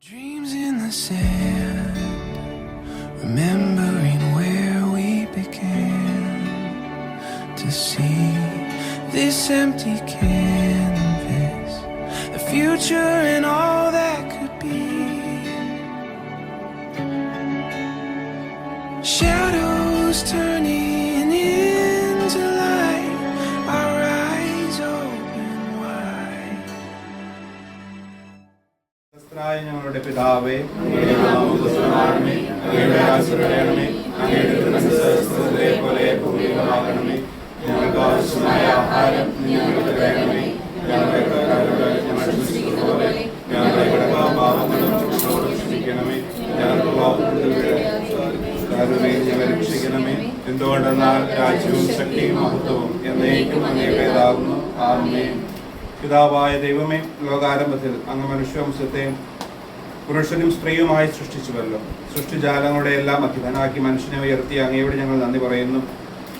Dreams in the sand, remembering where we began to see this empty canvas, the future and all that could be. Shadows turning into light, our eyes open wide. ഞങ്ങളുടെ പിതാവേ, അങ്ങയുടെ നാമം പൂജിതമാകണമേ, അങ്ങയുടെ രാജ്യം വരണമേ, അങ്ങയുടെ തിരുമനസ്സുപോലെ പോലെ ഭൂമിയിലുമാകണമേ. ഞങ്ങൾക്ക് ആവശ്യമായ ആഹാരം ഞങ്ങൾക്ക് തരണമേ. ഞങ്ങളുടെ കടക്കാരോട് ഞങ്ങൾ ക്ഷമിച്ചതുപോലെ ഞങ്ങളുടെ കടപ്പാപാപങ്ങളും ചുമകളോട് ക്ഷമിക്കണമേ. ഞങ്ങൾക്ക് ഞങ്ങളെ രക്ഷിക്കണമേ. എന്തുകൊണ്ടെന്നാൽ രാജ്യവും ശക്തിയും മഹത്വവും എന്നേക്കും അങ്ങയുടേതാകുന്നു. ആമേൻ. പിതാവായ ദൈവമേ, ലോകാരംഭത്തിൽ അങ്ങ് മനുഷ്യവംശത്തെ പുരുഷനും സ്ത്രീയുമായി സൃഷ്ടിച്ചുവല്ലോ. സൃഷ്ടിജാലങ്ങളുടെ എല്ലാം അധിപനാക്കി മനുഷ്യനെ ഉയർത്തി അങ്ങയോട് ഞങ്ങൾ നന്ദി പറയുന്നു.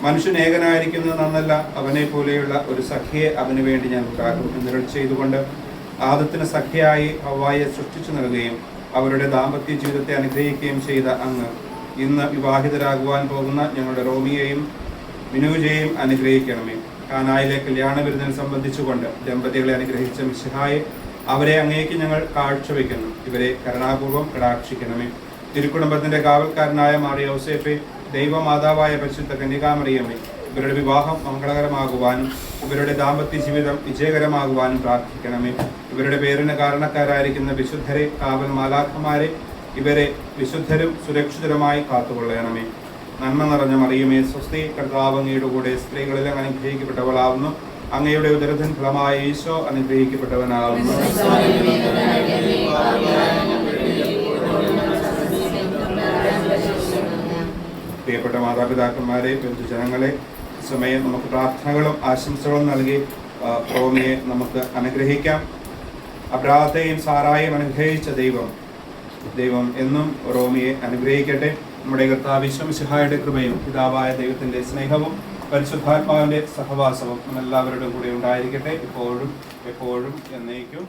മനുഷ്യൻ ഏകനായിരിക്കുന്നത് നന്നല്ല, അവനെ പോലെയുള്ള ഒരു സഖിയെ അവന് വേണ്ടി ഞാൻ ഉണ്ടാക്കും എന്നരുൾ ചെയ്തുകൊണ്ട് ആദത്തിന് സഖിയായി ഹവ്വായെ സൃഷ്ടിച്ചു നൽകുകയും അവരുടെ ദാമ്പത്യ ജീവിതത്തെ അനുഗ്രഹിക്കുകയും ചെയ്ത അങ്ങ് ഇന്ന് വിവാഹിതരാകുവാൻ പോകുന്ന ഞങ്ങളുടെ റോമിയെയും മിനൂജയെയും അനുഗ്രഹിക്കണമേ. കാനായിലെ കല്യാണ വിരുന്നിനെ സംബന്ധിച്ചുകൊണ്ട് ദമ്പതികളെ അനുഗ്രഹിച്ച മിശിഹായെ അവരെ അങ്ങേക്ക് ഞങ്ങൾ കാഴ്ചവെക്കുന്നു. ഇവരെ കരുണാപൂർവ്വം കടാക്ഷിക്കണമേ. തിരുക്കുടുംബത്തിന്റെ കാവൽക്കാരനായ മാർ യോസേഫെ, ദൈവമാതാവായ പരിശുദ്ധ കന്യകാമറിയമ്മേ, ഇവരുടെ വിവാഹം മംഗളകരമാകുവാനും ഇവരുടെ ദാമ്പത്യ ജീവിതം വിജയകരമാകുവാനും പ്രാർത്ഥിക്കണമേ. ഇവരുടെ പേരിന് കാരണക്കാരായിരിക്കുന്ന വിശുദ്ധരെ, കാവൽ മാലാഖമാരെ, ഇവരെ വിശുദ്ധരും സുരക്ഷിതരുമായി കാത്തുകൊള്ളണമേ. നന്മ നിറഞ്ഞ മറിയമേ, സ്വസ്തി, കർത്താവ് അങ്ങയുടെ കൂടെ സ്ത്രീകളിൽ അനുഗ്രഹിക്കപ്പെട്ടവളാവുന്നു. അങ്ങയുടെ ഉദരത്തിൻ ഫലമായ ഈശോ അനുഗ്രഹിക്കപ്പെട്ടവനാവുന്നു. പ്രിയപ്പെട്ട മാതാപിതാക്കന്മാരെ, ബന്ധുജനങ്ങളെ, സമയം നമുക്ക് പ്രാർത്ഥനകളും ആശംസകളും നൽകി റോമിയെ നമുക്ക് അനുഗ്രഹിക്കാം. അബ്രാഹത്തെയും സാറായെയും അനുഗ്രഹിച്ച ദൈവം എന്നും റോമിയെ അനുഗ്രഹിക്കട്ടെ. നമ്മുടെ കർത്താവ് ഈശോ മിശിഹായുടെ കൃപയും പിതാവായ ദൈവത്തിന്റെ സ്നേഹവും പരിശുദ്ധാത്മാവിന്റെ സഹവാസവും എല്ലാവരുടെയും കൂടെ ഉണ്ടായിരിക്കട്ടെ, ഇപ്പോഴും എപ്പോഴും എന്നേക്കും.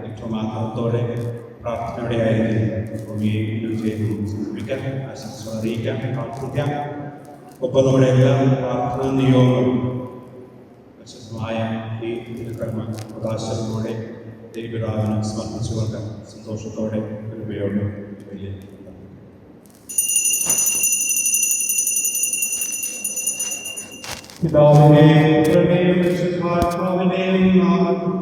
ഏറ്റവും ആഗ്രഹത്തോടെ പ്രാർത്ഥനയോടെ ആയിരിക്കും ഭൂമിയെ സമർപ്പിക്കാൻ, ആശംസ അറിയിക്കാം, പ്രാർത്ഥിക്കാം. ഒപ്പം നമ്മുടെ എല്ലാ പ്രാർത്ഥനാ നിയോഗങ്ങളും പ്രശസ്തമായ ഈ തിരുക്കർമ്മ പ്രകാശനത്തോടെ ദൈവപിതാവിനെ സമർപ്പിച്ചുകൊണ്ട് സന്തോഷത്തോടെ കൃപയോടെ വലിയ പിതാവിനെയും പുത്രനെയും പരിശുദ്ധാത്മാവിനെയും നാമത്തിൽ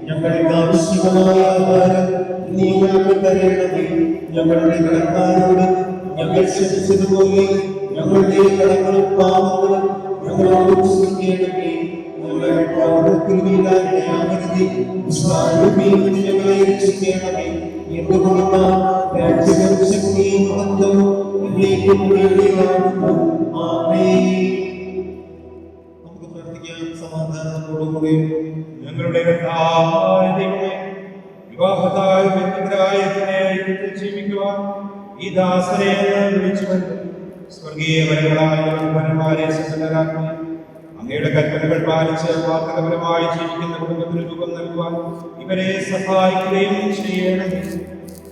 ഞങ്ങൾക്ക് ആവശ്യമായ ആഹാരം നീ ഞങ്ങൾക്ക് തരണമേ. ഞങ്ങളുടെ കടക്കാരോട് ഞങ്ങൾ ക്ഷമിച്ചതുപോലെ ഞങ്ങളുടെ കടങ്ങളും പാപങ്ങളും ഞങ്ങളോട് ക്ഷമിക്കണമേ. ഞങ്ങളെ പാപത്തിൽ വീഴാനിടയാകരുതേ. ഞങ്ങളെ രക്ഷിക്കണമേ. എന്തുകൊണ്ടാൽ രാജ്യവും ശക്തിയും മഹത്വവും എന്നേക്കും വേണ്ടിയാകുന്നു. ആമേൻ. നമുക്ക് പ്രാർത്ഥിക്കാം സമാധാനത്തോടുകൂടി. ഞങ്ങളുടെ കർത്താവായ ദൈവമേ, വിവാഹത്താൽ ബന്ധുക്കളായ ജീവിക്കുവാൻ ഈ ദാസനെ വിളിച്ചുവരുന്നു. സ്വർഗീയ വരങ്ങളായ വരന്മാരെ സന്നദ്ധരാക്കി അങ്ങയുടെ കൽപ്പനകൾ പാലിച്ച് വാർത്തകപരമായി ജീവിക്കുന്ന കുടുംബത്തിന് രൂപം നൽകുവാൻ ഇവരെ സഹായിക്കുകയും ചെയ്യണമേ.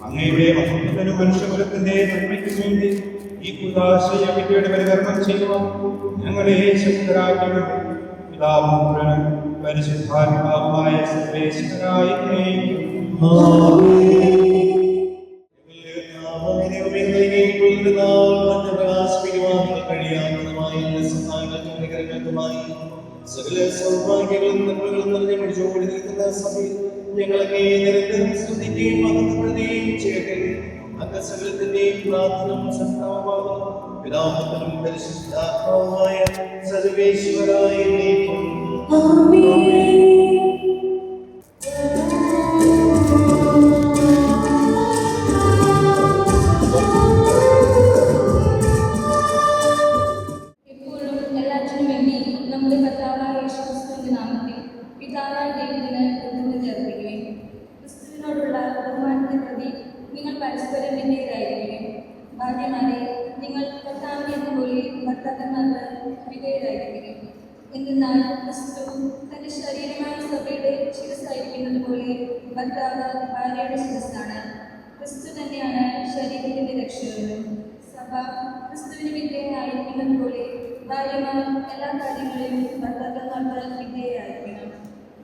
അങ്ങയുടെ മഹത്വത്തിനും മനുഷ്യകുലത്തിന്റെ നന്മയ്ക്കും വേണ്ടി ഈ കുദാശയുടെ പരികരണം ചെയ്യുവാൻ ഞങ്ങളെ ശക്തരാക്കണമേ. പിതാവും പുത്രനും പരിശുദ്ധാത്മാവുമായ സർവേശ്വരനായ സകല സൗഭാഗ്യങ്ങളും നന്മകളും നിറഞ്ഞു പിടിച്ചുകൊണ്ട് നിൽക്കുന്ന സഭയിൽ ഞങ്ങളെ നിരന്തരം സ്തുതിക്കുകയും മഹത്വപ്പെടുത്തുകയും ചെയ്യട്ടെ. അങ്ങ് സകലത്തിന്റെയും പ്രാർത്ഥന സത്താവാകുന്നു. പിതാവും പരിശുദ്ധാത്മാവുമായ സർവേശ്വരായ നിങ്ങൾ പരസ്പരം വിധേയരായിരിക്കും. ഭാര്യമാരെ, നിങ്ങൾ കർത്താവിനെ പോലെ ഭർത്താക്കന്മാർക്ക് വിധേയരായിരിക്കും. എന്നാൽ ക്രിസ്തു തന്റെ ശരീരമായ സഭയുടെ ശിരസ്സായിരിക്കുന്നത് പോലെ ഭർത്താവ് ഭാര്യയുടെ ശിരസ്സാണ്. ക്രിസ്തു തന്നെയാണ് ശരീരത്തിന്റെ രക്ഷകനും. സഭ ക്രിസ്തുവിന് വിധേയരായിരിക്കുന്നത് പോലെ ഭാര്യമാർ എല്ലാ കാര്യങ്ങളിലും ഭർത്താക്കന്മാർക്ക് വിധേയരായിരിക്കണം.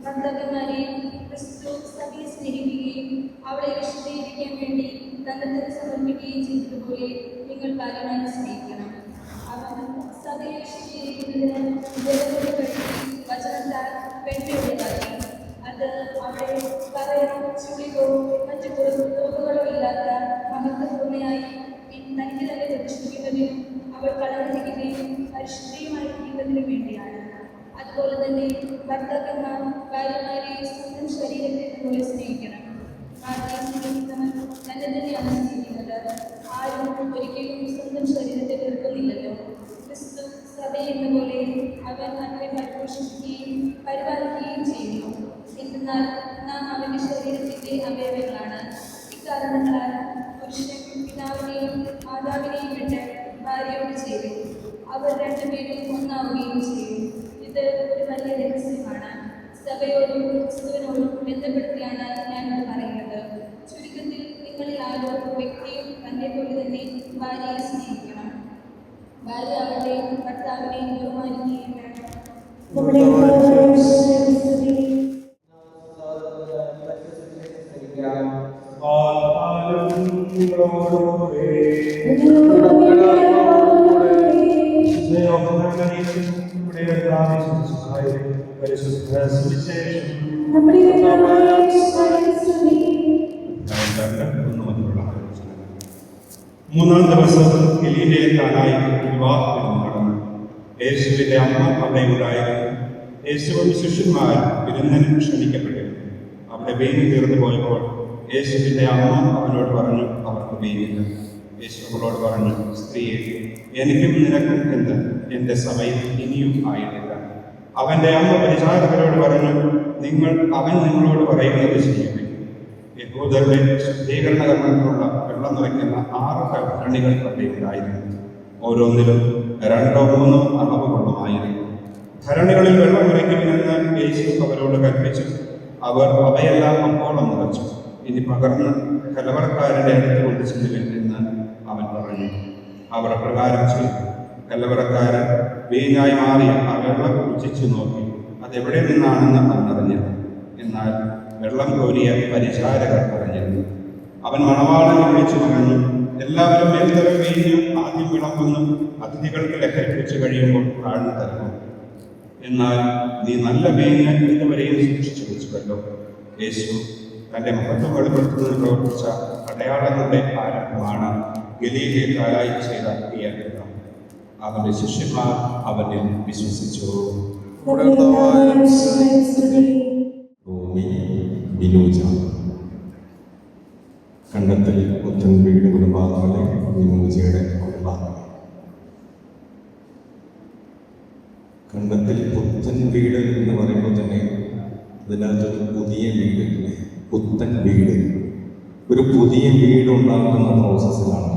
ഭർത്താക്കന്മാരെ, ക്രിസ്തു സഭയെ സ്നേഹിക്കുകയും അവളെ വിശദീകരിക്കാൻ വേണ്ടി തന്നെ സമർപ്പിക്കുകയും ചെയ്തതുപോലെ നിങ്ങൾ ഭാര്യമാരെ സ്നേഹിക്കണം. അവൻ സഭയെ വിശദീകരിക്കുന്നതിന് ജലത്തോട് കഴുകി വചനത്താൽ പെൺമയുടേതാക്കി. അത് അവളെ പറയണോ ചുളികോ മറ്റു കുറവുകളോ ഇല്ലാത്ത മഹത്വപൂർണ്ണയായി തനിക്ക് തന്നെ പ്രതിഷ്ഠിക്കുന്നതിനും അവൾ കളഞ്ഞിരിക്കുകയും പരിശുദ്ധിയുമായിരിക്കുന്നതിനും വേണ്ടിയാണ്. അതുപോലെ തന്നെ ഭർത്താക്കന്മാർ ഭാര്യമാരെ സ്വന്തം ശരീരത്തെ പോലെ സ്നേഹിക്കണം. ഭാര്യയെ സ്നേഹിക്കുന്നവൻ തന്നെ തന്നെയാണ് സ്നേഹിക്കുന്നത്. ആരും ഒരിക്കലും സ്വന്തം ശരീരത്തെ വെറുക്കുന്നില്ലല്ലോ. ക്രിസ്തു സഭയെന്ന പോലെ അവൻ അവരെ പരിപോഷിപ്പിക്കുകയും പരിപാലിക്കുകയും ചെയ്യുന്നു. എന്നാൽ നാം അവന്റെ ശരീരത്തിന്റെ അവയവങ്ങളാണ്. ഇക്കാരണങ്ങളാൽ പുരുഷൻ പിതാവിനെയും മാതാവിനെയും വിട്ട് ഭാര്യയോട് ചെയ്യും. അവർ രണ്ടുപേരും ഒന്നാവുകയും ചെയ്യും. ഇത് ഒരു വലിയ രഹസ്യമാണ്. സഭയോടും ക്രിസ്തുവിനോടും ബന്ധപ്പെടുത്തിയാണ് ഞാനത് പറയുന്നത്. ചുരുക്കത്തിൽ നിങ്ങളിൽ ആരോ വ്യക്തിയും തന്നെ പോലെ തന്നെ ഭാര്യയെ സ്നേഹിക്കണം. ഭാര്യ അവരുടെ ഭർത്താവിനെ ബഹുമാനിക്കുകയും വേണം. മൂന്നാം ദിവസം ഗലീലയെ കാനായി വിവാഹം നടന്നു. യേശുവിന്റെ അമ്മ അവിടെ ഉണ്ടായിരുന്നു. യേശുവും ശിഷ്യന്മാർ വിരുന്നിന് ക്ഷണിക്കപ്പെട്ടിരുന്നു. അവിടെ വീഞ്ഞ് തീർന്നു പോയപ്പോൾ യേശുവിന്റെ അമ്മ അവനോട് പറഞ്ഞു, അവർക്ക് വീഞ്ഞില്ല. യേശു അവളോട് പറഞ്ഞു, സ്ത്രീയെ, എനിക്കും നിനക്കും എന്ത്? എന്റെ സമയം ഇനിയും ആയിട്ടില്ല. അവന്റെ അമ്മ പരിചാരകരോട് പറഞ്ഞു, അവൻ നിങ്ങളോട് പറയുന്നത് ചെയ്യുക. യഹൂദരുടെ ശുദ്ധീകരണ കർമ്മത്തിനുള്ള വെള്ളം നിറയ്ക്കുന്ന 6 ഭരണികൾ അവിടെ ഉണ്ടായിരുന്നു. ഓരോന്നിലും 2 or 3 അളവ് കൊള്ളുമായിരുന്നു. ഭരണികളിൽ വെള്ളം നിറയ്ക്കുമെന്ന് യേശു അവരോട് കൽപ്പിച്ചു. അവർ അവയെല്ലാം അപ്പോളം നിറച്ചു. ഇനി പകർന്ന് കലവറക്കാരന്റെ അടുത്ത് കൊണ്ട് ചെല്ലുവിൻ എന്ന് അവൻ പറഞ്ഞു. അവർ പ്രകാരം ചെയ്തു. കലവറക്കാരൻ വീഞ്ഞായി മാറിയ ആ വെള്ളം രുചിച്ചു നോക്കി. അതെവിടെ നിന്നാണെന്ന് അവൻ അറിഞ്ഞില്ല. എന്നാൽ വെള്ളം കോരിയ പരിചാരകർ അറിഞ്ഞിരുന്നു. അവൻ മണവാളനെ വിളിച്ചു പറഞ്ഞു, എല്ലാവരും എന്തരം വീഞ്ഞും ആദ്യം വിളമ്പുന്നു, അതിഥികൾക്ക് ലഹരിപ്പിച്ചു കഴിയുമ്പോൾ താഴ്ന്നു തരുന്നു. എന്നാൽ നീ നല്ല വീഞ്ഞ് ഇതുവരെയും സൂക്ഷിച്ചു വെച്ചുവല്ലോ. യേശു തന്റെ മഹത്വം വെളിപ്പെടുത്തുന്നതിന് പ്രവർത്തിച്ച അടയാളങ്ങളുടെ ആരംഭമാണ് ഗലീലയെ കാനായി ചെയ്ത ഈ അത്ഭുതം. അവന്റെ ശിഷ്യന്മാർ അവനിൽ വിശ്വസിച്ചു. വിനോജ കണ്ടത്തിൽ പുത്തൻ വീട് കുടുംബാംഗങ്ങളെ വിനോജയുടെ കുടുംബാംഗങ്ങൾ. കണ്ടത്തിൽ പുത്തൻ വീട് എന്ന് പറയുമ്പോൾ തന്നെ അതിനകത്തൊരു പുതിയ വീട്, പുത്തൻ വീട്, ഒരു പുതിയ വീട് ഉണ്ടാക്കുന്ന പ്രോസസ്സിലാണ്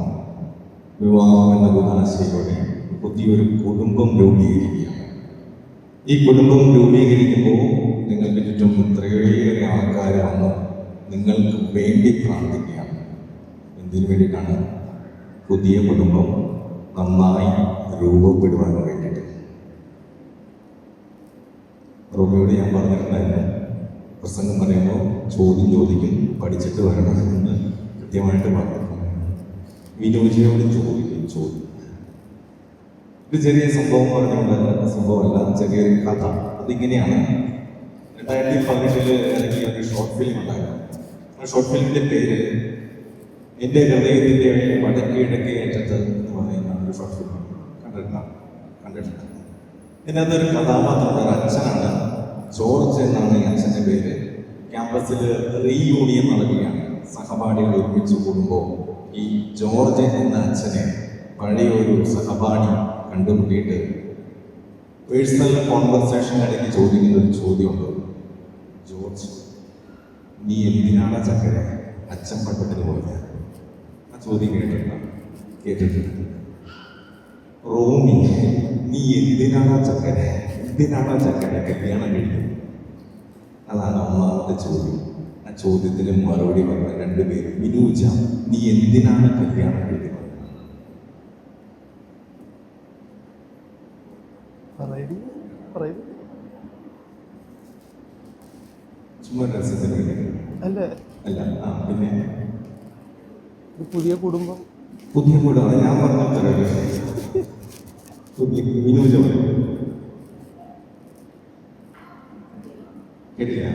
വിവാഹം എന്ന കുദാശയിലൂടെ പുതിയൊരു കുടുംബം രൂപീകരിക്കുകയാണ്. ഈ കുടുംബം രൂപീകരിക്കുമ്പോൾ നിങ്ങൾക്ക് ചുറ്റും ഇത്രയേറെ ആൾക്കാർ വന്ന് നിങ്ങൾക്ക് വേണ്ടി പ്രാർത്ഥിക്കുകയാണ്. എന്തിനു വേണ്ടിയിട്ടാണ്? പുതിയ കുടുംബം നന്നായി രൂപപ്പെടുവാൻ വേണ്ടിയിട്ട്. റോമിയോട് ഞാൻ പറഞ്ഞിട്ടുണ്ടായിരുന്നു, പ്രസംഗം പറയുമ്പോൾ ചോദ്യം ചോദിക്കും, പഠിച്ചിട്ട് വരണമെന്ന് കൃത്യമായിട്ട് പറഞ്ഞിട്ടുണ്ടായിരുന്നു. വിനോജിയോട് ചോദ്യം ഒരു ചെറിയ സംഭവം പറഞ്ഞുകൊണ്ട്, സംഭവമല്ല, ചെറിയൊരു കഥ. അതിങ്ങനെയാണ്. 2018 ഇറങ്ങിയ ഒരു ഷോർട്ട് ഫിലിം ഉണ്ടായിരുന്നു. ആ ഷോർട്ട് ഫിലിമിൻ്റെ പേര് എൻ്റെ ഹൃദയത്തിൻ്റെ വടക്കിഴക്കേ അറ്റത്ത് എന്ന് പറയുന്ന ഒരു ഷോർട്ട് ഫിലിം. കണ്ടിട്ടുണ്ട്. ഇതിനകത്തൊരു കഥാപാത്രം ഒരു അച്ഛനാണ്. ജോർജ് എന്നാണ് ഈ അച്ഛൻ്റെ പേര്. ക്യാമ്പസിൽ റീയൂണിയൻ നടക്കുകയാണ്. സഹപാഠികൾ ഒരുമിച്ച് കൂടുമ്പോൾ ഈ ജോർജ് എന്ന അച്ഛനെ പഴയ ഒരു സഹപാഠി കണ്ടുമുട്ടിയിട്ട് പേഴ്സണൽ കോൺവെർസേഷനിടയ്ക്ക് ചോദിക്കുന്ന ഒരു ചോദ്യമുണ്ട്. ജോർജ്, നീ എന്തിനാണ് ചക്കര അച്ഛൻ പട്ടത്തിന് പോയത്? ആ ചോദ്യം കേട്ടിട്ടുണ്ട്. റോമി, നീ എന്തിനാണ് ചക്കര കല്യാണം കഴിക്കുന്നത്? അതാണ് ഒന്നാമത്തെ ചോദ്യം. ആ ചോദ്യത്തിന് മറുപടി പറഞ്ഞ 2 പേര്. വിനൂജ, നീ എന്തിനാണ് കല്യാണം കഴിക്കുന്നത്? ചുമ്മാ രസത്തിന് വേണ്ടി അല്ല. പിന്നെ പുതിയ കുടുംബം അത് ഞാൻ പറഞ്ഞ വിനൂജ കേട്ടില്ല.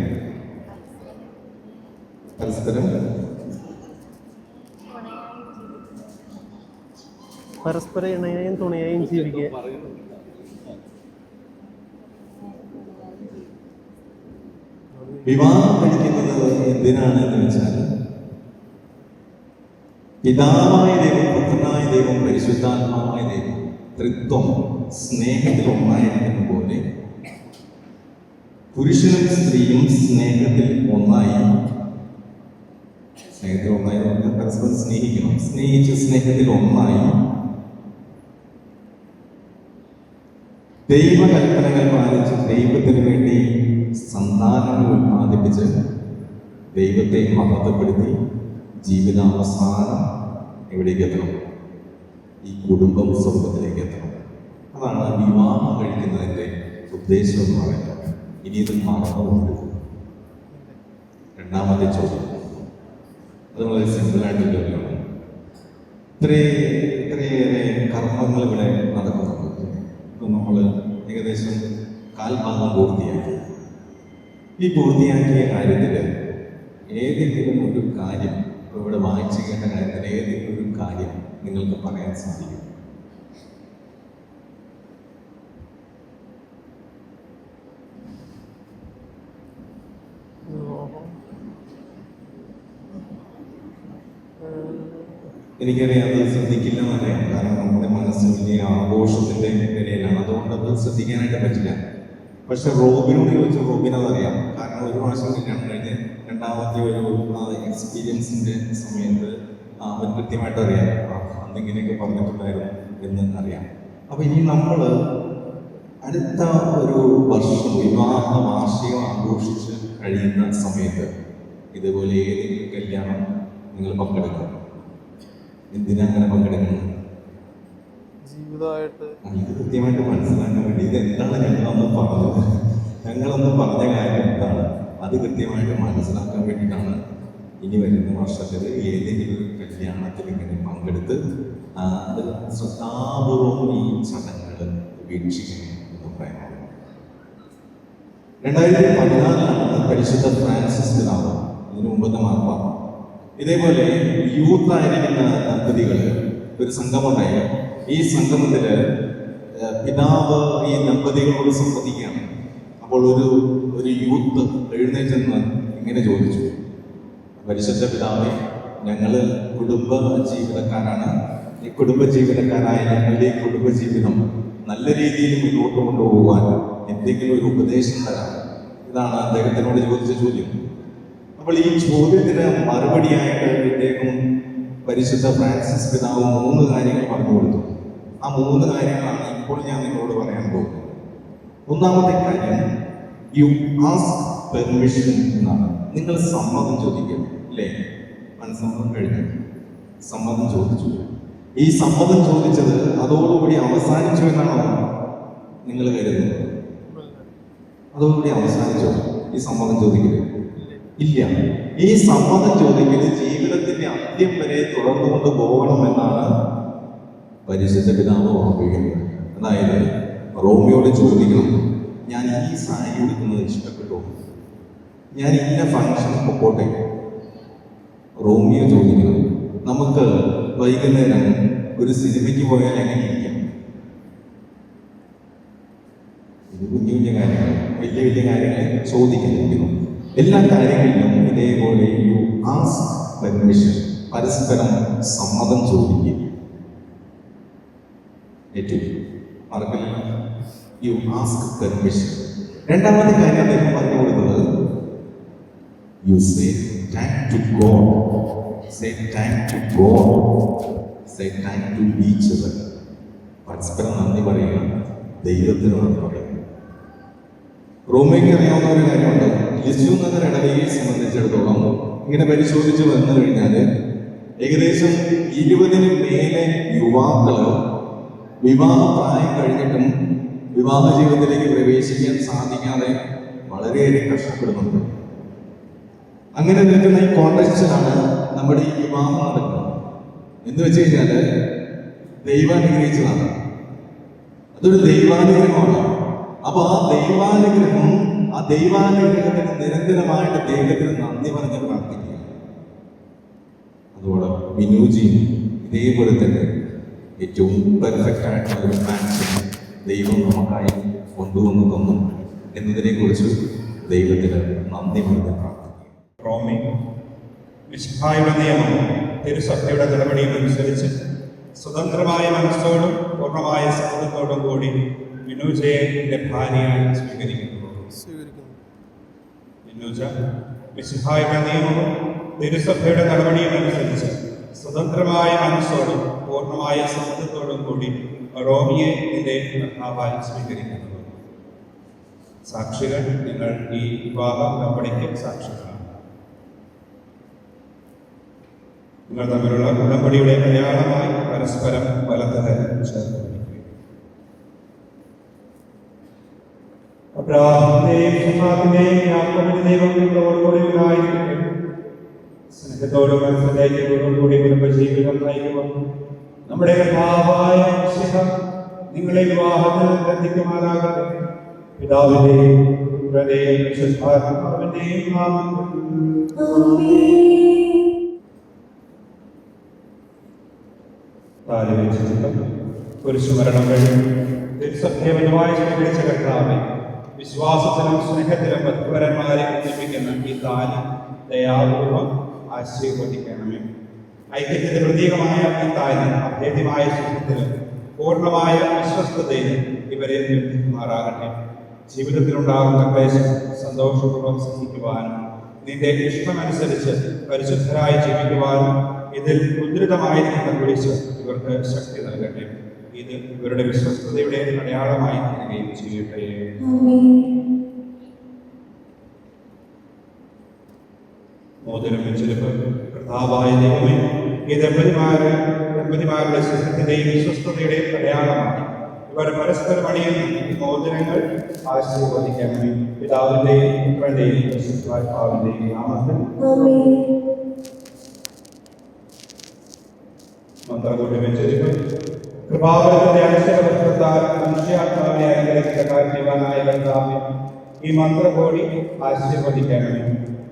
പരസ്പരം ഇണയായും തുണയായും ജീവിക്കുക. വിവാഹം കഴിക്കുന്നത് എന്തിനാണ് എന്ന് വെച്ചാൽ, പിതാവായ ദൈവം, പുത്രനായ ദൈവം, പരിശുദ്ധാത്മാവായ ദൈവം ത്രിത്വം സ്നേഹത്തിൽ ഒന്നായിരിക്കുന്ന പോലെ പുരുഷനും സ്ത്രീയും സ്നേഹത്തിൽ ഒന്നായി പറഞ്ഞാൽ പരസ്പരം സ്നേഹിക്കണം. സ്നേഹിച്ച് സ്നേഹത്തിൽ ഒന്നായി ദൈവകൽപ്പനകൾ പാലിച്ച് ദൈവത്തിന് വേണ്ടി സന്താനങ്ങൾ ഉത്പാദിപ്പിച്ച് ദൈവത്തെ മഹത്വപ്പെടുത്തി ജീവിതാവസാനം എവിടേക്ക് എത്തണം? ഈ കുടുംബം സ്വർഗത്തിലേക്ക് എത്തണം. അതാണ് വിവാഹം കഴിക്കുന്നതിൻ്റെ ഉദ്ദേശം എന്ന് പറയുന്നത്. ഇനി ഇത് മറന്നുകൊണ്ട്. രണ്ടാമത്തെ ചോദ്യം, അത് വളരെ സിമ്പിളായിട്ട് ജോലിയാണ്. ഇത്രയേറെ കർമ്മങ്ങൾ ഇവിടെ നടക്കുന്നുണ്ട്. ഇപ്പം നമ്മൾ ഏകദേശം കാൽഭാഗം പൂർത്തിയാക്കി. ഈ പൂർത്തിയാക്കിയ കാര്യത്തിൽ ഏതെങ്കിലും ഒരു കാര്യം, ഇപ്പോൾ ഇവിടെ വായിച്ചു കേട്ട കാര്യത്തിൽ ഏതെങ്കിലും ഒരു കാര്യം നിങ്ങൾക്ക് പറയാൻ സാധിക്കും? എനിക്കറിയാം അത് ശ്രദ്ധിക്കില്ല എന്നറിയാം. കാരണം നമ്മുടെ മനസ്സ് വലിയ ആഘോഷത്തിൻ്റെ നിലയിലാണ്, അതുകൊണ്ട് അത് ശ്രദ്ധിക്കാനായിട്ട് പറ്റില്ല. പക്ഷെ റോബിനോട് ചോദിച്ചാൽ റോബിനതറിയാം. കാരണം ഒരു പ്രാവശ്യം കല്യാണം കഴിഞ്ഞ് രണ്ടാമത്തെ ഒരു എക്സ്പീരിയൻസിൻ്റെ സമയത്ത് അവൻ കൃത്യമായിട്ട് അറിയാം അന്ന് ഇങ്ങനെയൊക്കെ പറഞ്ഞിട്ടുണ്ടായിരുന്നു എന്ന് അറിയാം. അപ്പം ഇനി നമ്മൾ അടുത്ത ഒരു വർഷം വിവാഹ വാർഷികം ആഘോഷിച്ച് കഴിയുന്ന സമയത്ത് ഇതുപോലെ ഏതെങ്കിലും കല്യാണം നിങ്ങൾ പങ്കെടുക്കണം. എന്തിനാ അങ്ങനെ പങ്കെടുക്കുന്നത്? ജീവിതമായിട്ട് ഇത് കൃത്യമായിട്ട് മനസ്സിലാക്കാൻ വേണ്ടി ഇതെന്താണ് ഞങ്ങളൊന്ന് പറഞ്ഞത്, ഞങ്ങളൊന്ന് പറഞ്ഞ കാര്യം എന്താണ്, അത് കൃത്യമായിട്ട് മനസ്സിലാക്കാൻ വേണ്ടിയിട്ടാണ് ഇനി വരുന്ന വർഷത്തിൽ ഏതെങ്കിലും ഒരു കല്യാണത്തിൽ ഇങ്ങനെ പങ്കെടുത്ത് അത് ശ്രദ്ധാപൂർവം ഈ ചടങ്ങുകൾ വീക്ഷിക്കണം എന്ന് പറയുന്നത്. 2014 പരിശുദ്ധ ഫ്രാൻസിസ് പിതാവ്, ഇതിനു മുമ്പത്തെ മാർപ്പാപ്പ, ഇതേപോലെ യൂത്ത് ആയിരിക്കുന്ന ദമ്പതികൾ ഒരു സംഗമമുണ്ടായി. ഈ സംഗമത്തിൽ പിതാവ് ഈ ദമ്പതികളോട് സംവദിക്കുകയാണ്. അപ്പോൾ ഒരു യൂത്ത് എഴുന്നേറ്റെന്ന് ഇങ്ങനെ ചോദിച്ചു, പരിശുദ്ധ പിതാവേ, ഞങ്ങൾ കുടുംബ ജീവിതക്കാരാണ്. ഈ കുടുംബ ജീവിതക്കാരായ ഞങ്ങളുടെ ഈ കുടുംബജീവിതം നല്ല രീതിയിൽ മുന്നോട്ട് കൊണ്ടുപോകാൻ എന്തെങ്കിലും ഒരു ഉപദേശം തരാം. ഇതാണ് അദ്ദേഹത്തിനോട് ചോദിച്ച ചോദ്യം. അപ്പോൾ ഈ ചോദ്യത്തിന് മറുപടിയായിട്ട് ഇദ്ദേഹം പരിശുദ്ധ ഫ്രാൻസിസ് പിതാവ് 3 കാര്യങ്ങൾ പറഞ്ഞു കൊടുത്തു. ആ 3 കാര്യങ്ങളാണ് ഇപ്പോൾ ഞാൻ നിങ്ങളോട് പറയാൻ പോകുന്നത്. ഒന്നാമത്തെ കാര്യം, യു ആസ്ക് പെർമിഷൻ എന്നാണ്. നിങ്ങൾ സമ്മതം ചോദിക്കും, അല്ലേ? മനസ്സമ്മതം കഴിഞ്ഞു, സമ്മതം ചോദിച്ചു. ഈ സമ്മതം ചോദിച്ചത് അതോടുകൂടി അവസാനിച്ചു എന്നാണോ നിങ്ങൾ കരുതുന്നത്? അതോടുകൂടി അവസാനിച്ചോ ഈ സമ്മതം ചോദിക്കല്? ഇല്ല. ഈ സമ്മതം ചോദിക്കല് ജീവിതത്തിന്റെ അന്ത്യം വരെ തുടർന്നുകൊണ്ട് പോകണമെന്നാണ് പരിശുദ്ധ പിതാവ് ഓർമ്മിപ്പിക്കുന്നത്. അതായത് റോമിയോട് ചോദിക്കണം, ഞാൻ ഈ സാരി ഉടുക്കുന്നത് ഇഷ്ടപ്പെട്ടോ, ഞാൻ ഇന്ന ഫംഗ്ഷന് പൊക്കോട്ടെ. റോമിയോ ചോദിക്കണം, നമുക്ക് വൈകുന്നേരം ഒരു സിനിമയ്ക്ക് പോയാൽ എങ്ങനെ ഇരിക്കാം? ഇത് കുഞ്ഞു കുഞ്ഞു കാര്യങ്ങൾ, വലിയ വലിയ കാര്യങ്ങൾ ചോദിക്കുന്നു. എല്ലാ കാര്യങ്ങളിലും ഇതേപോലെ യു ആസ്ക് പെർമിഷൻ, പരസ്പരം സമ്മതം ചോദിക്കുക. ഏറ്റവും മറക്കില്ല, യു ആസ്ക് പെർമിഷൻ. രണ്ടാമത്തെ കാര്യം അദ്ദേഹം പറഞ്ഞു കൊടുക്കുന്നത്, you say thank to God, say thank to God, say thank to each other. പരസ്പരം നന്ദി പറയുക, ദൈവത്തിന് നന്ദി പറയുക. റോമയ്ക്ക് അറിയാവുന്ന ഒരു കാര്യമുണ്ട്. ലിസ്യു നഗർ ഇടവകയെ സംബന്ധിച്ചിടത്തോളം ഇങ്ങനെ പരിശോധിച്ച് വന്നു കഴിഞ്ഞാൽ ഏകദേശം 20-ന് മേലെ യുവാക്കള് വിവാഹ പ്രായം കഴിഞ്ഞിട്ടും വിവാഹ ജീവിതത്തിലേക്ക് പ്രവേശിക്കാൻ സാധിക്കാതെ വളരെയേറെ കഷ്ടപ്പെടുന്നുണ്ട്. അങ്ങനെ നിൽക്കുന്ന ഈ കോൺടെക്സ്റ്റിലാണ് നമ്മുടെ ഈ വിവാഹം നടക്കുന്നത്. എന്ന് വെച്ച് കഴിഞ്ഞാല് ദൈവാനുഗ്രഹിച്ചതാണ്, അതൊരു ദൈവാനുഗ്രഹമാണ്. അപ്പൊ ആ ദൈവാനുഗ്രഹത്തിന് നിരന്തരമായിട്ട് ദൈവത്തിന് നന്ദി പറഞ്ഞ് പ്രാർത്ഥിക്കുക. അതുകൊണ്ട് വിനൂജിയും ഇതേപോലെ തന്നെ ഏറ്റവും പെർഫെക്റ്റ് ആയിട്ടുള്ള ഒരു മാച്ചിങ് ദൈവം നമുക്കായി കൊണ്ടുവന്നു തന്നു എന്നതിനെ കുറിച്ച് ദൈവത്തിന് നന്ദി പറഞ്ഞ് പ്രാർത്ഥിക്കുക. റോമി വിശുദ്ധായുടെ നിയമം തിരുസഭയുടെ നടപടിയും അനുസരിച്ച് സ്വതന്ത്രമായ മനസ്സോടും പൂർണ്ണമായ സമ്മതത്തോടും കൂടി വിനൂജയെ എൻ്റെ ഭാര്യയായി സ്വീകരിക്കുന്നു. വിനൂജ വിശുദ്ധായുടെ നിയമവും തിരുസഭയുടെ നടപടിയും അനുസരിച്ച് സ്വതന്ത്രമായ മനസ്സോടും പൂർണ്ണമായ സമ്മതത്തോടും കൂടി റോമിയെ എൻ്റെ ഭർത്താവായി സ്വീകരിക്കുന്നു. സാക്ഷികൾ, നിങ്ങൾ ഈ വിവാഹ ഉടമ്പടിക്ക് സാക്ഷികളാണ്. നിങ്ങൾ തമ്മിലുള്ള ഉടമ്പടിയുടെ അടയാളമായി പരസ്പരം വലതുകരം ചേർത്ത് അബ്രാഹത്തിന്റെയും യാക്കോബിന്റെയും ദൈവം നിങ്ങളോടുകൂടി ഉണ്ടായിരിക്കട്ടെ. സ്നേഹത്തോടും മനസ്സിലാക്കിയതോടും കൂടി കുടുംബജീവിതം നയിക്കുമ്പോൾ നമ്മുടെ കർത്താവായ മിശിഹ നിങ്ങളെ വിവാഹത്തിൽ ബന്ധിക്കുമാറാകട്ടെ. പിതാവിന്റെയും പുത്രന്റെയും പരിശുദ്ധാത്മാവിന്റെയും നാമത്തിൽ കുരിശുമരണം കഴിഞ്ഞു തിരുസത്യമായി സ്വീകരിച്ച കർത്താവെ, വിശ്വാസത്തിലും സ്നേഹത്തിലും ഭക്തപരന്മാരെ ഒന്നിപ്പിക്കുന്ന ഈ താലി ദയാപൂർവം ആശീർവദിക്കണമേ. ഐക്യത്തിന്റെ പ്രതീകമായ ഈ താലി അഭേദ്യമായ സുഖത്തിലും പൂർണ്ണമായ വിശ്വസ്തതയിലും ഇവരെ നിർമ്മിക്കുമാറാകട്ടെ. ജീവിതത്തിലുണ്ടാകുന്ന ക്ലേശം സന്തോഷപൂർവ്വം സഹിക്കുവാനും നിന്റെ ഇഷ്ടമനുസരിച്ച് പരിശുദ്ധരായി ജീവിക്കുവാനും ഇതിൽ ഉദ്ധൃതമായിരിക്കുന്ന കുരിശ് ഇവർക്ക് ശക്തി നൽകട്ടെ. ഇത് ഇവരുടെ വിശ്വസ്തതയുടെ അടയാളമായി തീരുകയും ചെയ്യട്ടെ. മോതിരം വെച്ചെടുപ്പ്. കർത്താവായ ദൈവമേ, ഈ ദമ്പതിമാരുടെ സ്നേഹത്തിന്റെയും വിശ്വസ്തതയുടെയും അടയാളമാണ് ഇവർ പരസ്പരം അണിയുന്ന ഈ മോതിരങ്ങൾ ആശീർവദിക്കണമേ. പിതാവിന്റെയും പുത്രന്റെയും പരിശുദ്ധാത്മാവിന്റെയും നാമത്തിൽ മന്ത്രകൂടി വെച്ചെടുപ്പ്. കൃപാവരത്തിന്റെ അക്ഷരവസ്ത്രത്താൽ മനുഷ്യാത്മാവിനെ അനുഗ്രഹിച്ച കാരണവാനായ കർത്താവേ, ഈ മന്ത്രകോടി ആശീർവദിക്കണമേ.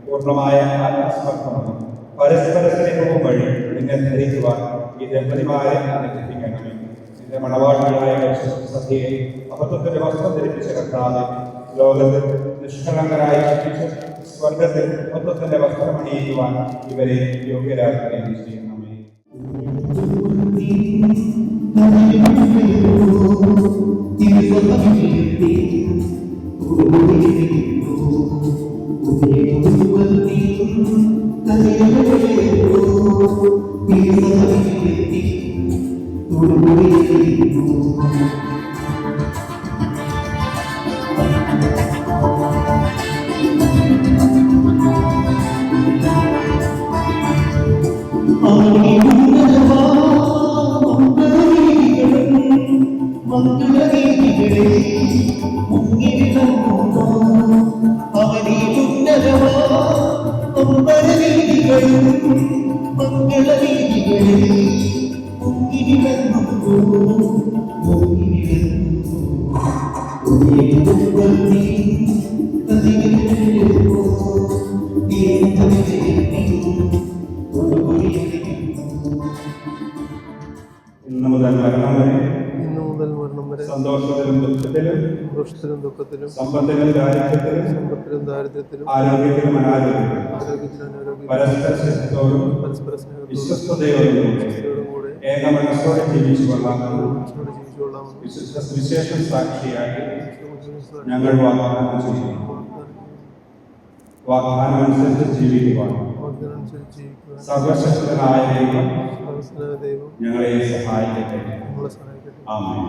പൂർണ്ണമായ ആത്മസമർപ്പണവും പരസ്പര സ്നേഹവും വഴി നിന്നെ ധരിക്കുവാൻ ഈ ദമ്പതിമാരെ അനുഗ്രഹിക്കണമേ. നിന്റെ മണവാട്ടിയായ സത്യയെ അബദ്ധത്തിന്റെ വസ്ത്രം ധരിപ്പിച്ച കർത്താവേ, ലോകത്തിൽ നിഷ്കളങ്കരായി ശിക്ഷിച്ച് സ്വർഗത്തിൽ അബദ്ധത്തിന്റെ വസ്ത്രം അണിയിക്കുവാൻ ഇവരെ യോഗ്യരാക്കുകയും ചെയ്യണമേ. ഇന്നു മുതൽ മരണം വരെ സന്തോഷത്തിലും ദുഃഖത്തിലും സമ്പത്തിലും ദാരിദ്ര്യത്തിലും ആരോഗ്യത്തിലും അനാരോഗ്യത്തിലും പരസ്പര സ്നേഹത്തോടും വിശ്വസ്തയോടും കൂടെ ഏക മനസ്സോടെ ജീവിച്ചു കൊള്ളാമെന്ന് വിശേഷ സാക്ഷിയായി ഞങ്ങൾ വാഗ്ദാനം ചെയ്യുന്നു. വാഗ്ദാനമനുസരിച്ച് ജീവിക്കുവാൻ സർവശക്തനായ ദൈവം ഞങ്ങളെ സഹായിക്കട്ടെ. ആമേൻ.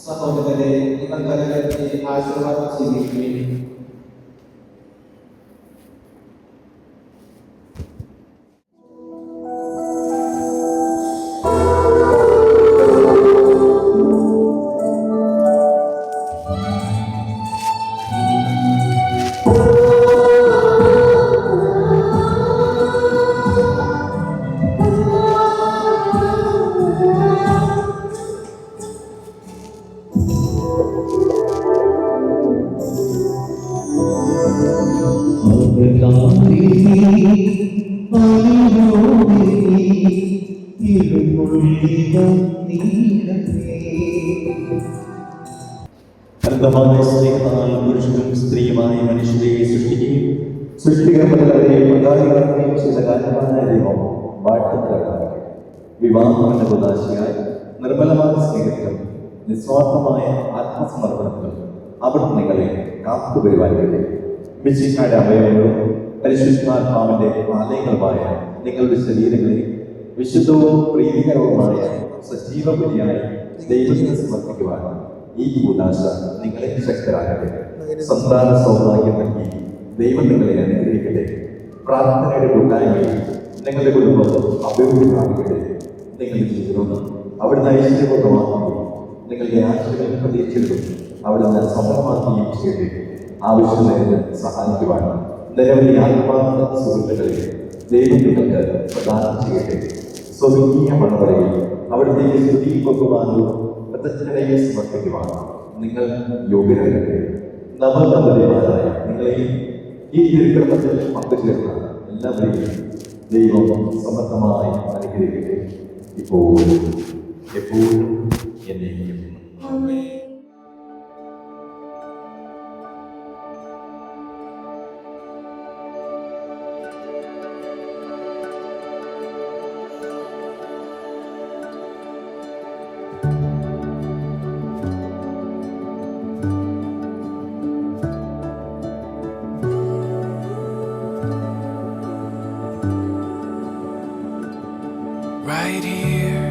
സഹോദരരെ, നിങ്ങൾ തലകെട്ടി ആശീർവാദം സ്വീകരിക്കുകയും അനന്തമായ സ്നേഹത്താൽ പുരുഷനും സ്ത്രീയുമായി മനുഷ്യരെ സൃഷ്ടിക്കുകയും സൃഷ്ടിക്കപ്പെട്ടവരെയും പ്രകാരികളെയും ചെയ്ത കാര്യമായ ദൈവം വാഴ്ത്തപ്പെടണം. വിവാഹമെന്ന ഉദാശയായി നിർമ്മലമായ സ്നേഹത്തിലും നിസ്വാർത്ഥമായ ആത്മസമർപ്പണത്തിലും അവിടുന്ന് നിങ്ങളെ കാത്തുപരിപാലിക്കട്ടെ. മിശിഹായുടെ അവയവങ്ങളും പരിശുദ്ധാത്മാവിന്റെ ആലയങ്ങളുമായ നിങ്ങളുടെ ശരീരങ്ങളെ വിശുദ്ധവും പ്രീതികരവുമായ സജീവ ബലിയായി ദൈവത്തിന് സമർപ്പിക്കുവാൻ ഈ കൂദാശ നിങ്ങളെ ശക്തരാകട്ടെ. സന്താന സൗഭാഗ്യം നൽകി ദൈവം നിങ്ങളെ അനുഗ്രഹിക്കട്ടെ. പ്രാർത്ഥനയുടെ കൂട്ടായ്മയിൽ നിങ്ങളുടെ കുടുംബം അഭിവൃദ്ധി പ്രാപിക്കട്ടെ. നിങ്ങളുടെ ജീവിതം അവിടുന്ന് ഐശ്വര്യപൂർണ്ണമാക്കുകയും നിങ്ങളുടെ ആശയങ്ങൾ പ്രതീക്ഷകളും അവിടുന്ന് സഫലമാക്കുകയും ചെയ്യട്ടെ. ആവശ്യത്തിന് സഹായിക്കുവാൻ നിരവധി ആത്മാർത്ഥ സുഹൃത്തുക്കളെ ദൈവം നിങ്ങൾക്ക് പ്രദാനം ചെയ്യട്ടെ. സ്വർഗീയ മണവറയിൽ അവിടത്തേക്ക് സ്തുതിയും ബഹുമാനവും കൃതജ്ഞതയും സമർപ്പിക്കുവാൻ നിങ്ങൾ യോഗ്യരാകട്ടെ. നവദമ്പതിമാരായ നിങ്ങളെയും ഈ തിരുക്രമത്തിൽ പങ്കുചേർന്ന എല്ലാവരെയും ദൈവം സമർത്ഥമായി അനുഗ്രഹിക്കട്ടെ, ഇപ്പോഴും എപ്പോഴും എന്നേക്കും. Right here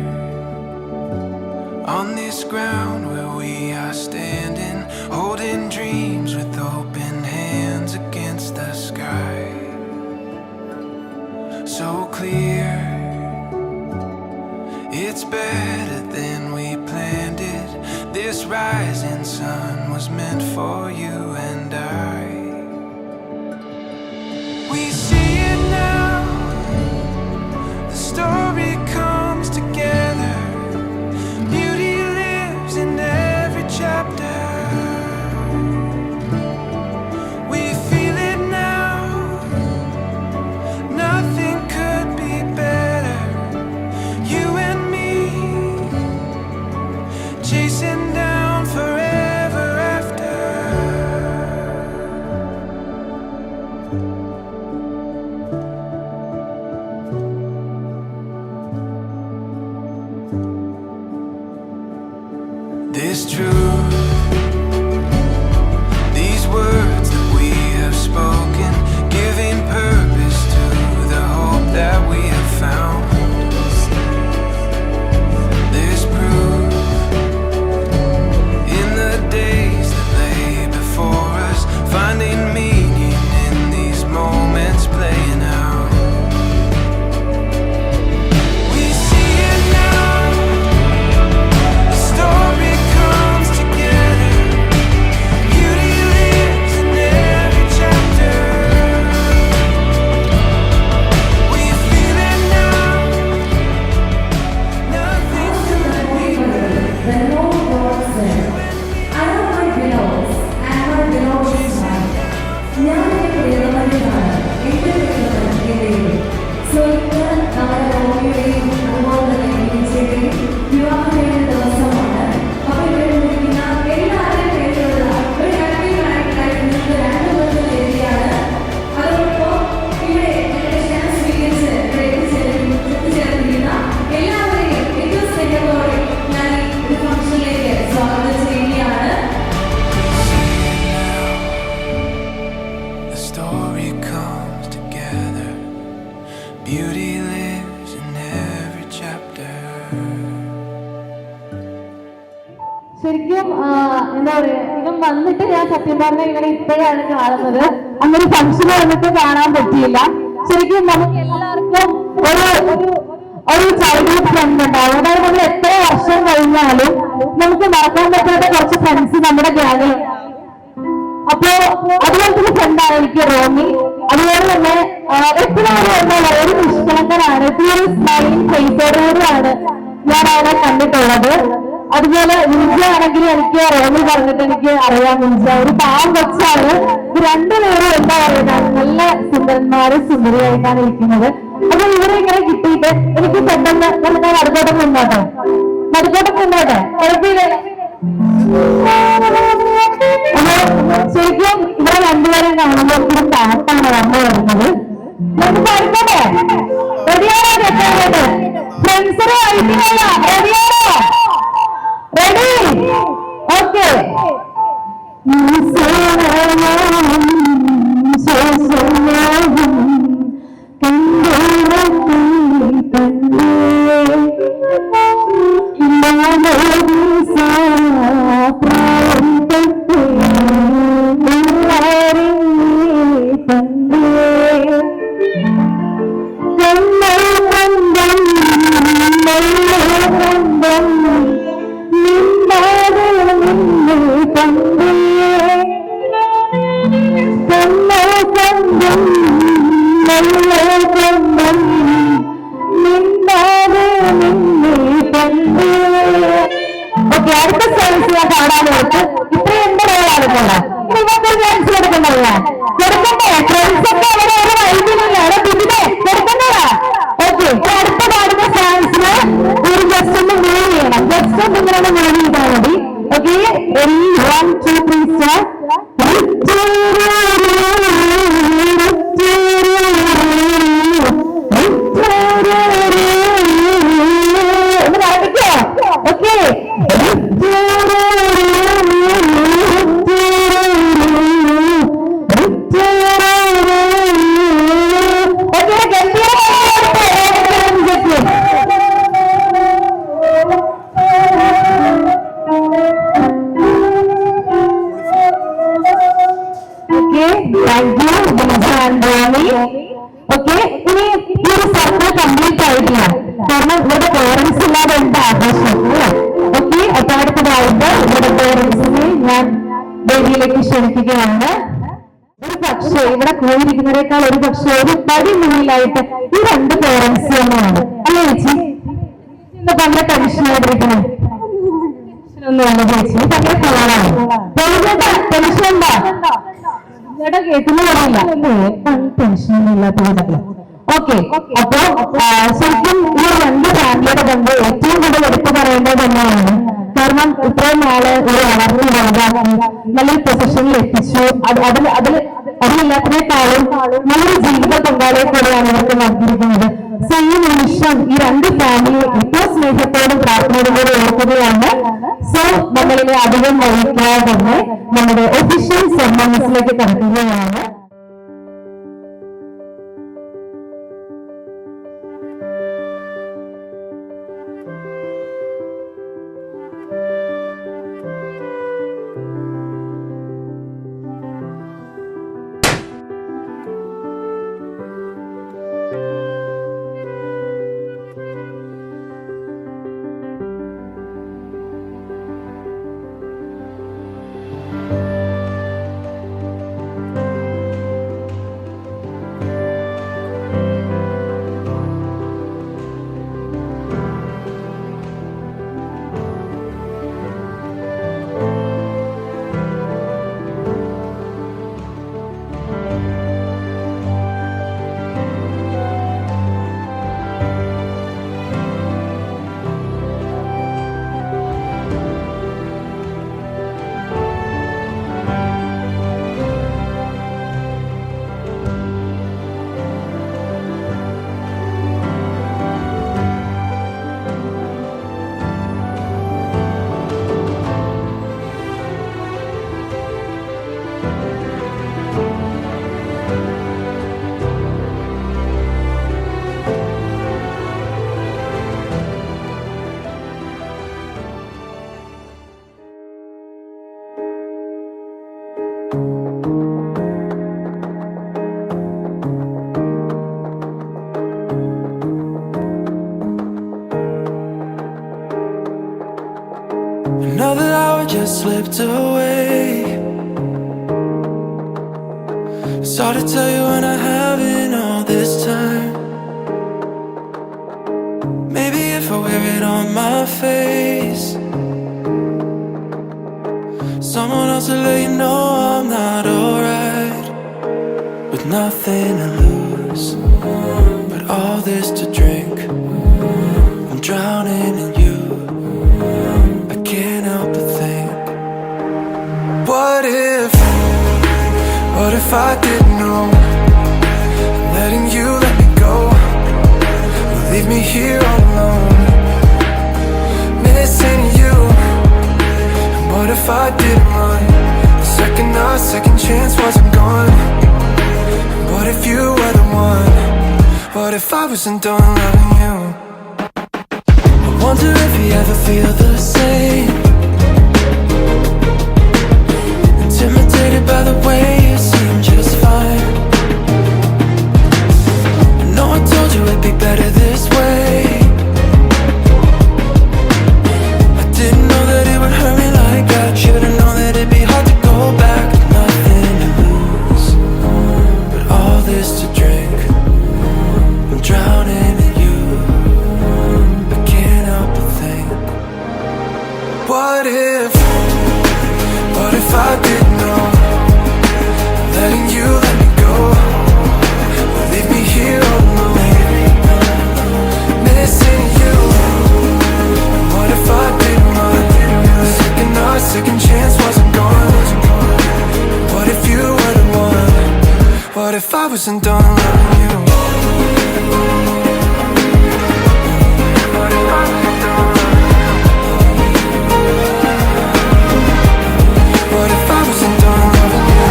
on this ground where we are standing, holding dreams with open hands against the sky. So clear, it's better than we planned it. This rising sun was meant for you and I. We see it now, the story comes together. Beauty lives in every chapter. We feel it now, nothing could be better. You and me, chasing down forever after. This truth, these words that we have spoken, giving purpose to the hope that we have found. There's proof in the days that lay before us, finding meaning in these moments playing out. We see it now, the story comes together. Beauty lives in every chapter. We feel it now, nothing could be The Lord God said, I am my beloved, and my beloved is mine. ഞാൻ എൻ്റെ പ്രിയതമനാണ്, എൻ്റെ പ്രിയതമൻ എൻ്റെയും. So ഇന്ന് നമ്മുടെ റോമിയുടെയും അതുപോലെ തന്നെ എലീസയുടെയും വിവാഹം കഴിഞ്ഞ ദിവസമാണ്. അപ്പോൾ ഇവിടെ ഇരിക്കുന്ന എല്ലാവരുടെയും പേരിലുള്ള ഒരു happy married life നിങ്ങൾക്ക് 2 ദിവസം നേരുകയാണ്. അതോടൊപ്പം ഇവിടെ ഞങ്ങളുടെ ക്ഷണം സ്വീകരിച്ച് ഇവിടെ എത്തിച്ചേർന്നിരിക്കുന്ന എല്ലാവരെയും ഏറ്റവും സ്നേഹത്തോടെ ഞാൻ ഈ ഫംഗ്ഷനിലേക്ക് സ്വാഗതം ചെയ്യുകയാണ്. the story comes together. Beauty lives in every chapter. ശരിക്കും എന്താ പറയാ, ഇവൻ വന്നിട്ട് ഞാൻ സത്യം പറഞ്ഞ ഇവനെ ഇപ്പോഴാണ് കാണുന്നത്. അങ്ങനെ ഫംഗ്ഷൻ വന്നിട്ട് കാണാൻ പറ്റിയില്ല. ശരിക്കും നമുക്ക് എല്ലാവർക്കും ഒരു ചൈൽഡ്ഹുഡ് ഫ്രണ്ട് ഉണ്ടാവും. അതായത് നമ്മൾ എത്ര വർഷം കഴിഞ്ഞാലും നമുക്ക് മറക്കാൻ പറ്റാത്ത കുറച്ച് ഫ്രണ്ട്സ് നമ്മുടെ ഗ്യാങ്ങിൽ. അപ്പോ അതുപോലത്തെ ഒരു ഫ്രണ്ടാണ് എനിക്ക് റോമി. അതുപോലെ തന്നെ എപ്പോഴും എന്താ പറയുക, ഒരു നിഷ്കളങ്കനാണ്, എപ്പോഴും ഒരു സ്മൈലിംഗ് ഫേസോടുകൂടിയാണ് ഞാൻ അവനെ കണ്ടിട്ടുള്ളത്. അതുപോലെ മിൻജ ആണെങ്കിൽ എനിക്ക് റോമി പറഞ്ഞിട്ട് എനിക്ക് അറിയാം, മിൻജ ഒരു പാവം കൊച്ചാണ്. ഇത് രണ്ടുപേരും എന്താ പറയുക, നല്ല സുന്ദരന്മാരും സുന്ദരിയായിട്ടാണ് ഇരിക്കുന്നത്. അപ്പൊ ഇവരെ ഇങ്ങനെ കിട്ടിയിട്ട് എനിക്ക് പെട്ടെന്ന് നമുക്ക് നടുക്കോട്ടം നിന്നോട്ടെ, കുഴപ്പമില്ല. ശരിക്കും ഇവിടെ രണ്ടുപേരും കാണുമ്പോൾ ഒരു പാട്ടാണ് വന്നു വരുന്നത്. നമുക്ക് പഠിക്കട്ടെ, റെഡിയാണോ? കേട്ടോ ഫ്രണ്ട്സിനെ വായിക്കുന്നില്ല, റെഡിയാണോ? റെഡി? ഓക്കെ. കണ്ടേ ഓക്കെ, ഇനി ഈ ഒരു സർക്കിൾ കംപ്ലീറ്റ് ആയിട്ടില്ല, കാരണം ഇവരുടെ പേരൻസ് ഇല്ലാതെ ഉണ്ട് ആഘോഷം അല്ലേ. ഓക്കെ, അപ്പൊ അടുത്തതായിട്ട് ഇവരുടെ പേരൻസിനെ ഞാൻ വേദിയിലേക്ക് ക്ഷണിക്കുകയാണ്. ഒരു പക്ഷേ ഇവിടെ കൂടിയിരിക്കുന്നതിനേക്കാൾ ഒരു പക്ഷേ ഒരു പടി മുന്നിലായിട്ട് ഈ രണ്ട് പേരൻസ് തന്നെയാണ് അല്ലേ ചേച്ചി? ഇന്ന് ഭയങ്കര ടെൻഷനായിട്ടിരിക്കണം. ഒന്നുമല്ല ചേച്ചി, ഭയങ്കര കളറാണ്. ടെൻഷൻ ഉണ്ടോ? ചേട്ടാ കേൾക്കുന്ന പറയില്ല, ടെൻഷനൊന്നും ഇല്ലാത്തതുകൊണ്ടല്ലേ. ഓക്കെ, അപ്പൊ ശരിക്കും ഈ രണ്ട് ഫാമിലിയുടെ ബന്ധം ഏറ്റവും കൂടുതൽ എടുത്തു പറയേണ്ടത് തന്നെയാണ്. കാരണം ഇത്രയും നാള് ഒരു വളർന്നു വലുതാക്കി നല്ലൊരു പൊസിഷനിൽ എത്തിച്ചു. അതിലെല്ലാത്തിനേക്കാളും നല്ലൊരു ജീവിത പങ്കാളിയെ കൂടെയാണ് ഇവർക്ക് നൽകിയിരിക്കുന്നത്. സോ ഈ നിമിഷം ഈ രണ്ട് ഫാമിലി ഏറ്റവും സ്നേഹത്തോടും പ്രാർത്ഥനയോടും കൂടി ഓർക്കുകയാണ്. സോ നമ്മളിനെ അധികം വഹിക്കാതെ തന്നെ നമ്മുടെ ഒഫീഷ്യൽ സെറമണീസിലേക്ക് കടക്കുകയാണ്. Another hour just slipped away. It's hard to tell you when I haven't all this time. Maybe if I wear it on my face, someone else will let you know I'm not alright. With nothing to lose, but all this to drink. I'm drowning in you, I can't help but think. What if I didn't know? Letting you let me go will leave me here all alone, missing you. And what if I didn't run the second our second chance wasn't gone? And what if you were the one? What if I wasn't done loving you? I wonder if you ever feel the same, intimidated by the way you seem just fine. I know I told you it'd be better this way. I didn't know that it would hurt me like that. Should've known that it'd be hard to go back. Nothing to lose, but all this to drink. I'm drowning in you, I can't help but think. What if I didn't know? Letting you let me go will leave me here all alone, missing you. And what if I didn't run the second our second chance wasn't gone? What if you were the one? What if I wasn't done loving you? What if I wasn't done loving you? What if I wasn't done loving you?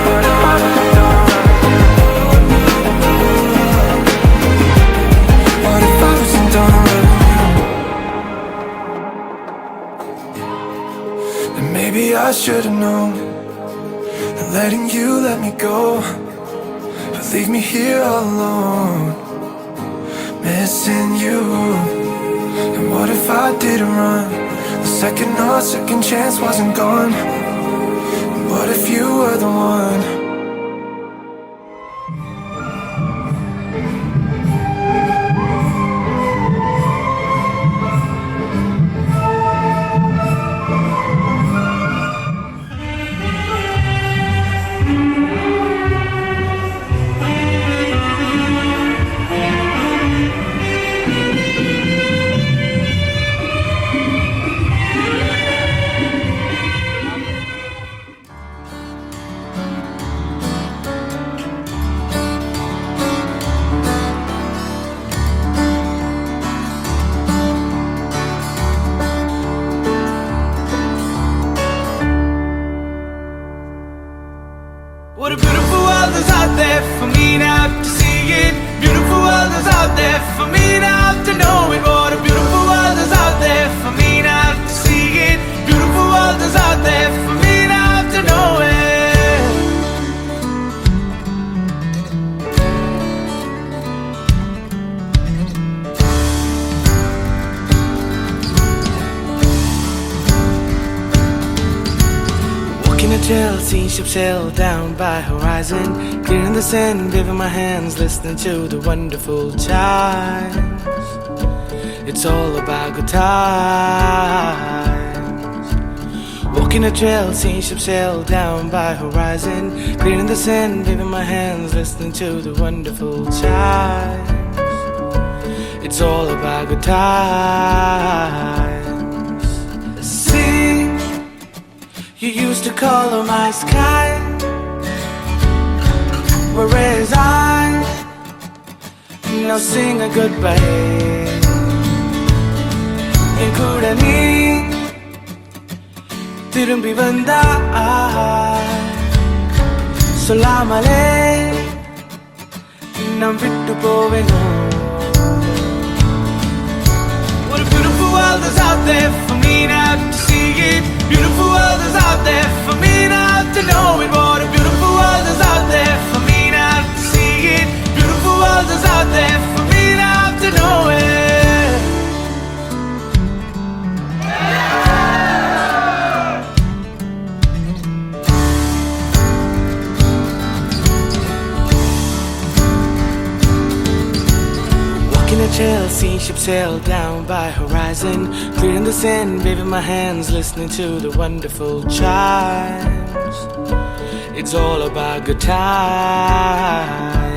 What if I wasn't done loving you? What if I wasn't done loving you? And maybe I should've known that letting you let me go, but leave me here all alone, missing you. And what if I didn't run? The second chance wasn't gone. And what if you were the one? What a beautiful world is out there for me now to see it. Beautiful world is out there for me now to know it. What a beautiful world is out there for me now to see it. Beautiful world is out there for me now to know it. Walking a trail, seeing ships sail down by horizon, clearing the sand, waving my hands, listening to the wonderful chimes. It's all about good times. Walking a trail, seeing ships sail down by horizon, clearing the sand, waving my hands, listening to the wonderful chimes. It's all about good times. See, you used to color my sky, whereas I now sing a goodbye. என் கூட நீ திரும்பி வந்தா சொல்லாமலே நாம் விட்டு போவேனோ. What a beautiful world is out there for me now to see it. Beautiful world is out there for me now to know it. What a beautiful world is out there for me now to see it. Beautiful world is out there for me now to know it. Walking a trail, seeing ships sail down by horizon, clearing the sand, waving my hands, listening to the wonderful chimes. It's all about good times.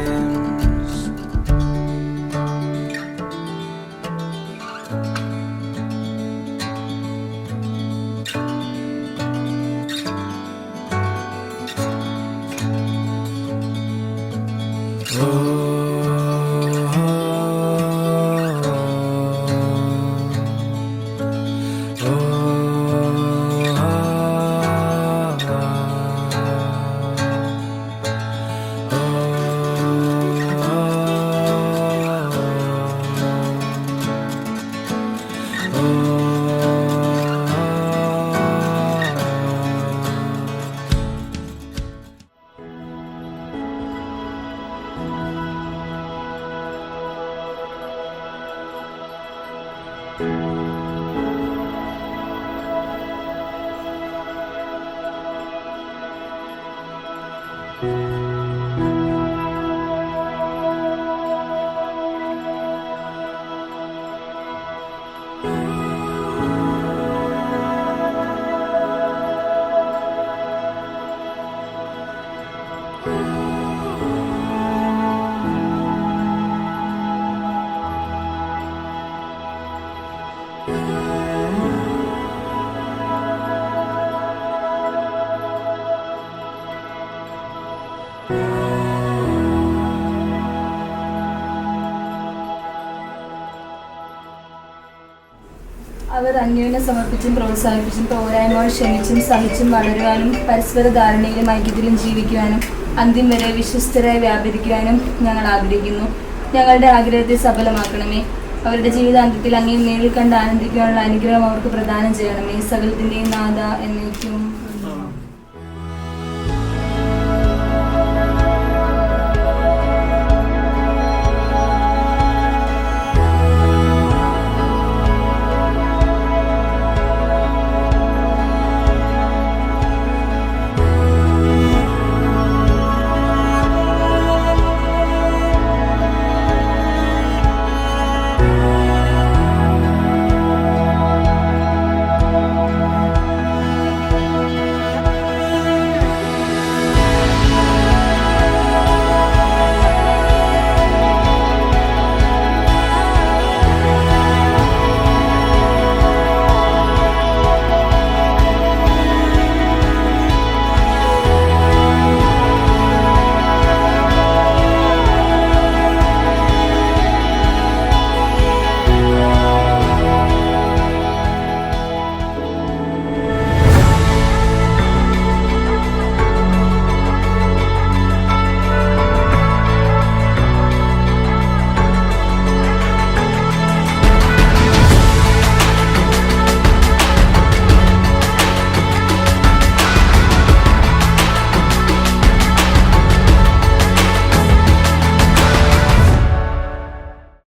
അവർ അന്യോന്യം സമർപ്പിച്ചും പ്രോത്സാഹിപ്പിച്ചും പോരായ്മകൾ ക്ഷമിച്ചും സഹിച്ചും വളരുവാനും പരസ്പര ധാരണയിലും ഐക്യത്തിലും ജീവിക്കുവാനും അന്ത്യം വരെ വിശ്വസ്തരായി വ്യാപരിക്കുവാനും ഞങ്ങൾ ആഗ്രഹിക്കുന്നു. ഞങ്ങളുടെ ആഗ്രഹത്തെ സഫലമാക്കണമേ. അവരുടെ ജീവിതാന്ത്യത്തിൽ അങ്ങേ നേരിൽ കണ്ട് ആനന്ദിക്കാനുള്ള അനുഗ്രഹം അവർക്ക് പ്രദാനം ചെയ്യണമേ. സകലത്തിൻ്റെയും നാഥ എന്നേക്കും.